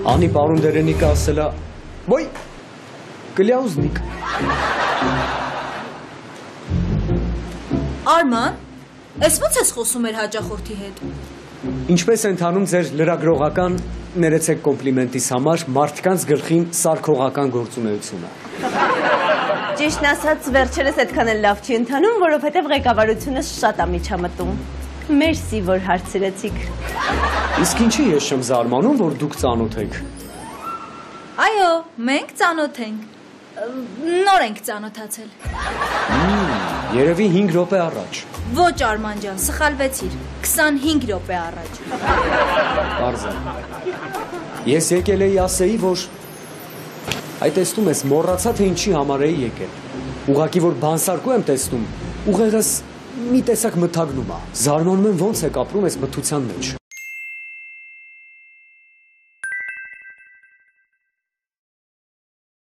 Անի պարունդերենիկը ասելա, ոյ, կլյաուզնիկ։ Արման, ես ոնց ես խոսում էր հաճախորդի հետ։ Ինչպես են թանում ձեր լրագրողական, ներեցեք կոմպլիմենտիս համար, մարդկանց գլխին սարքողական գործունեությունը։ Ճիշտն ասած, վերջերս այդքան էլ լավ չի ընթանում, որովհետև ղեկավարությունը շատ է միջամտում։ Մերսի, որ հարցրեցիք։ Իսկ ինչի ես չեմ զարմանում, որ դուք ծանոթ եք։ Այո, մենք ծանոթ ենք։ Նոր ենք ծանոթացել։ Երևի 5 րոպե առաջ։ Ոչ Արման ջան, սխալվեցիր։ 25 րոպե առաջ։ Պարզ է։ Ես եկել էի ասեի, որ այդ տեսնում ես, մոռացա թե ինչի համար էի եկել։ Ուղղակի որ բանսարկու եմ տեսնում, ուղեղս մի տեսակ մթագնում է։ Զարմանում եմ ոնց եք ապրում այս մթության մեջ։